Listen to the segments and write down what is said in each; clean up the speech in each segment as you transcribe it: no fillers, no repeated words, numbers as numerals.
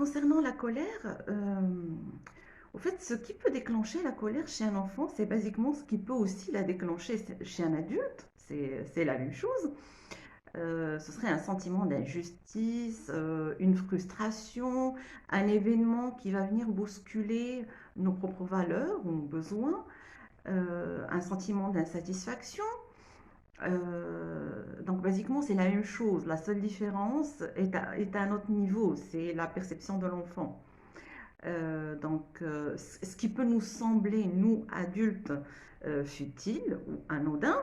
concernant la colère, au fait, ce qui peut déclencher la colère chez un enfant, c'est basiquement ce qui peut aussi la déclencher chez un adulte. C'est la même chose. Ce serait un sentiment d'injustice, une frustration, un événement qui va venir bousculer nos propres valeurs ou nos besoins, un sentiment d'insatisfaction. Donc basiquement, c'est la même chose. La seule différence est à un autre niveau, c'est la perception de l'enfant. Ce qui peut nous sembler, nous adultes, futile ou anodin,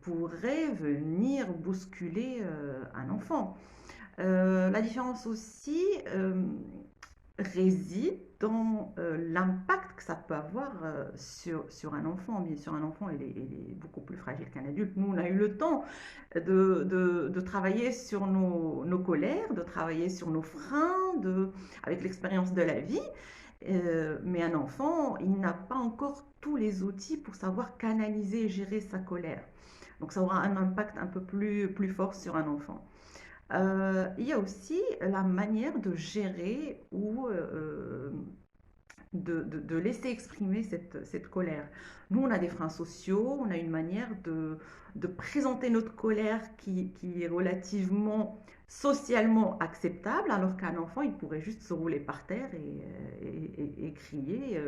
pourrait venir bousculer un enfant. La différence aussi réside dans l'impact que ça peut avoir sur un enfant. Bien sûr, un enfant, il est beaucoup plus fragile qu'un adulte. Nous, on a eu le temps de travailler sur nos colères, de travailler sur nos freins, avec l'expérience de la vie. Mais un enfant, il n'a pas encore tous les outils pour savoir canaliser et gérer sa colère. Donc ça aura un impact un peu plus fort sur un enfant. Il y a aussi la manière de gérer ou de laisser exprimer cette colère. Nous, on a des freins sociaux, on a une manière de présenter notre colère qui est relativement socialement acceptable, alors qu'un enfant, il pourrait juste se rouler par terre et crier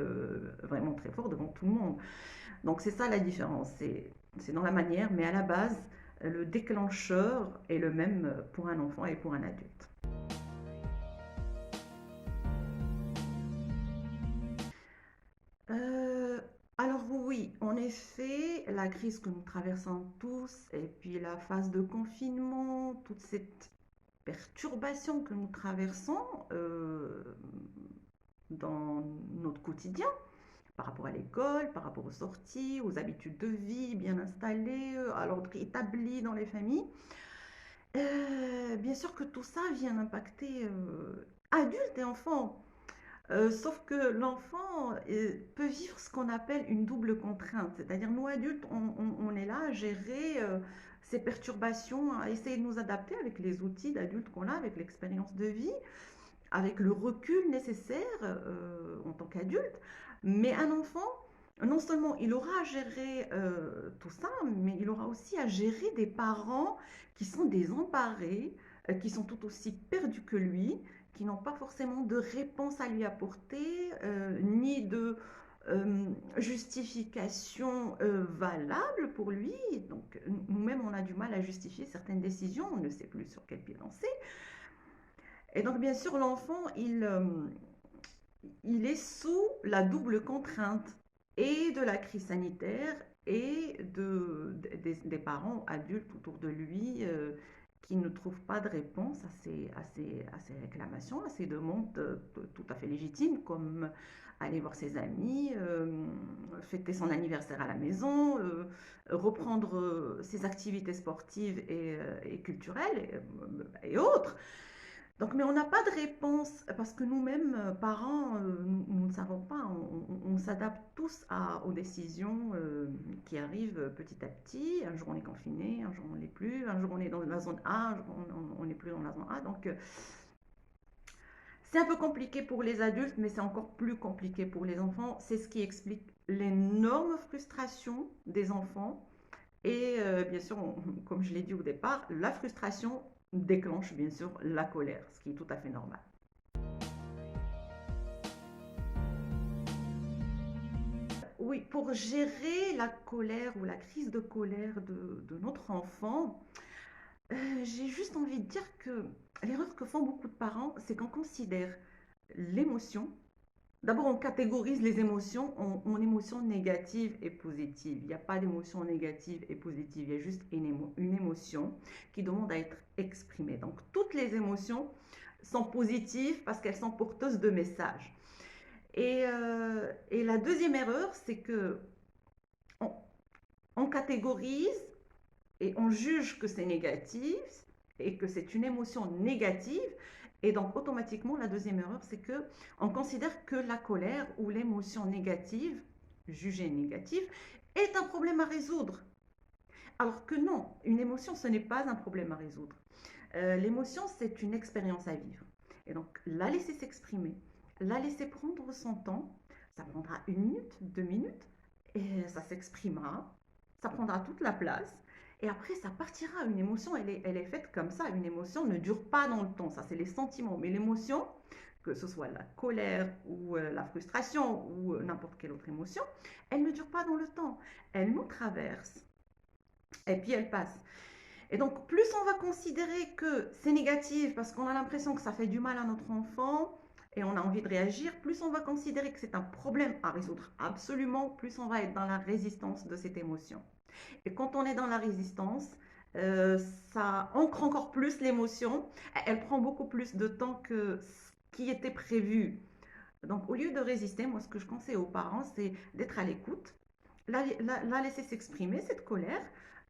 vraiment très fort devant tout le monde. Donc c'est ça la différence, c'est dans la manière, mais à la base, le déclencheur est le même pour un enfant et pour un adulte. Euh, alors oui, en effet, la crise que nous traversons tous, et puis la phase de confinement, toute cette perturbation que nous traversons dans notre quotidien, par rapport à l'école, par rapport aux sorties, aux habitudes de vie bien installées, à l'ordre établi dans les familles, bien sûr que tout ça vient impacter adultes et enfants. Sauf que l'enfant peut vivre ce qu'on appelle une double contrainte. C'est-à-dire, nous adultes, on est là à gérer ces perturbations, à essayer de nous adapter avec les outils d'adultes qu'on a, avec l'expérience de vie, avec le recul nécessaire en tant qu'adulte. Mais un enfant, non seulement il aura à gérer tout ça, mais il aura aussi à gérer des parents qui sont désemparés, qui sont tout aussi perdus que lui, qui n'ont pas forcément de réponse à lui apporter, ni de justification valable pour lui. Donc nous-mêmes, on a du mal à justifier certaines décisions, on ne sait plus sur quel pied danser. Et donc bien sûr, l'enfant, il est sous la double contrainte et de la crise sanitaire et des parents adultes autour de lui qui ne trouvent pas de réponse à ces réclamations, à ces demandes tout à fait légitimes, comme aller voir ses amis, fêter son anniversaire à la maison, reprendre ses activités sportives et culturelles et autres. Donc, mais on n'a pas de réponse parce que nous-mêmes, parents, nous ne savons pas. On s'adapte tous aux décisions qui arrivent petit à petit. Un jour on est confiné, un jour on ne l'est plus, un jour on est dans la zone A, un jour on n'est plus dans la zone A. Donc, c'est un peu compliqué pour les adultes, mais c'est encore plus compliqué pour les enfants. C'est ce qui explique l'énorme frustration des enfants et bien sûr, comme je l'ai dit au départ, la frustration déclenche bien sûr la colère, ce qui est tout à fait normal. Oui, pour gérer la colère ou la crise de colère de notre enfant, j'ai juste envie de dire que l'erreur que font beaucoup de parents, c'est qu'on considère l'émotion. D'abord, on catégorise les émotions en émotions négatives et positives. Il n'y a pas d'émotion négative et positive, il y a juste une émotion qui demande à être exprimée. Donc, toutes les émotions sont positives parce qu'elles sont porteuses de messages. Et la deuxième erreur, c'est que on, on catégorise et on juge que c'est négatif et que c'est une émotion négative. Et donc, automatiquement, la deuxième erreur, c'est que on considère que la colère ou l'émotion négative, jugée négative, est un problème à résoudre. Alors que non, une émotion, ce n'est pas un problème à résoudre. L'émotion, c'est une expérience à vivre. Et donc, la laisser s'exprimer, la laisser prendre son temps. Ça prendra 1 minute, 2 minutes, et ça s'exprimera. Ça prendra toute la place. Et après, ça partira. Une émotion, elle est faite comme ça. Une émotion ne dure pas dans le temps. Ça, c'est les sentiments. Mais l'émotion, que ce soit la colère ou la frustration ou n'importe quelle autre émotion, elle ne dure pas dans le temps. Elle nous traverse et puis elle passe. Et donc, plus on va considérer que c'est négatif parce qu'on a l'impression que ça fait du mal à notre enfant et on a envie de réagir, plus on va considérer que c'est un problème à résoudre absolument, plus on va être dans la résistance de cette émotion. Et quand on est dans la résistance, euh, ça ancre encore plus l'émotion. Elle prend beaucoup plus de temps que ce qui était prévu. Donc, au lieu de résister, moi, ce que je conseille aux parents, c'est d'être à l'écoute, la laisser s'exprimer, cette colère,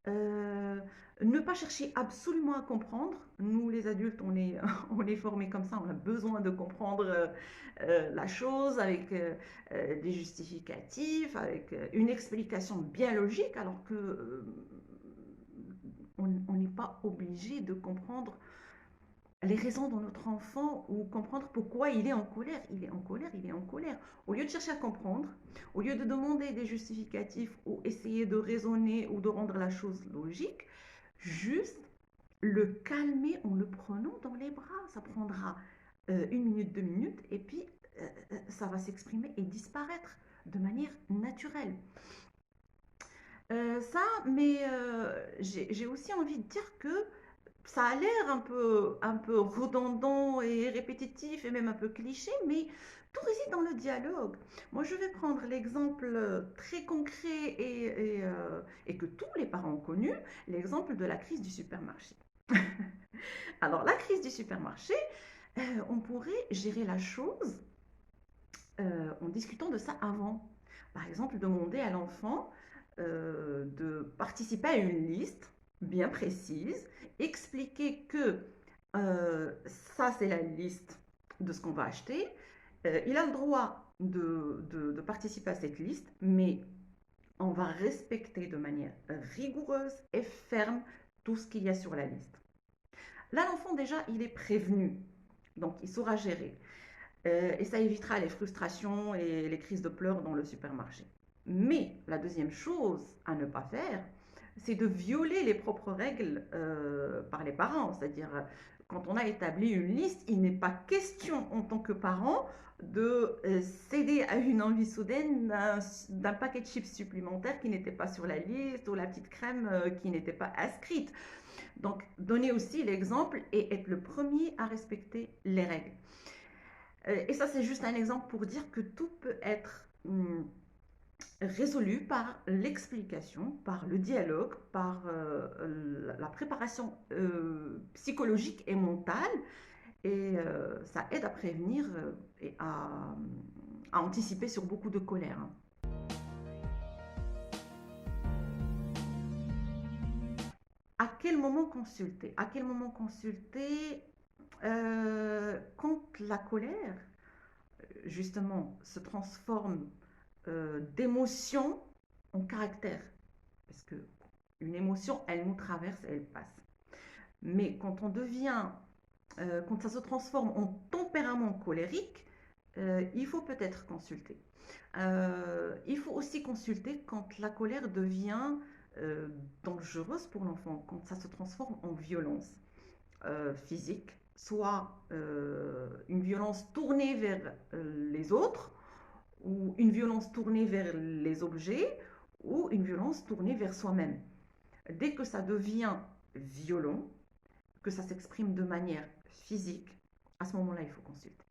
euh, ne pas chercher absolument à comprendre. Nous, les adultes, on est formés comme ça, on a besoin de comprendre la chose avec des justificatifs, avec une explication bien logique, alors que on n'est pas obligé de comprendre les raisons de notre enfant ou comprendre pourquoi il est en colère. Il est en colère, il est en colère. Au lieu de chercher à comprendre, au lieu de demander des justificatifs ou essayer de raisonner ou de rendre la chose logique, juste le calmer en le prenant dans les bras. Ça prendra 1 minute, 2 minutes et puis ça va s'exprimer et disparaître de manière naturelle. Mais j'ai aussi envie de dire que ça a l'air un peu redondant et répétitif et même un peu cliché, mais tout réside dans le dialogue. Moi, je vais prendre l'exemple très concret et que tous les parents ont connu, l'exemple de la crise du supermarché. Alors, la crise du supermarché, on pourrait gérer la chose en discutant de ça avant. Par exemple, demander à l'enfant de participer à une liste bien précise, expliquer que ça c'est la liste de ce qu'on va acheter. Il a le droit de participer à cette liste, mais on va respecter de manière rigoureuse et ferme tout ce qu'il y a sur la liste. Là, l'enfant déjà, il est prévenu, donc il saura gérer. Et ça évitera les frustrations et les crises de pleurs dans le supermarché. Mais la deuxième chose à ne pas faire, c'est de violer les propres règles par les parents. C'est-à-dire, quand on a établi une liste, il n'est pas question en tant que parent de céder à une envie soudaine d'un paquet de chips supplémentaire qui n'était pas sur la liste ou la petite crème qui n'était pas inscrite. Donc, donner aussi l'exemple et être le premier à respecter les règles. Et ça, c'est juste un exemple pour dire que tout peut être résolu par l'explication, par le dialogue, par la préparation psychologique et mentale. Et ça aide à prévenir et à anticiper sur beaucoup de colère. À quel moment consulter? À quel moment consulter quand la colère, justement, se transforme d'émotion en caractère. Parce que une émotion, elle nous traverse, elle passe. Mais quand on devient, quand ça se transforme en tempérament colérique, il faut peut-être consulter. Il faut aussi consulter quand la colère devient dangereuse pour l'enfant, quand ça se transforme en violence physique, soit une violence tournée vers les autres, ou une violence tournée vers les objets, ou une violence tournée vers soi-même. Dès que ça devient violent, que ça s'exprime de manière physique, à ce moment-là, il faut consulter.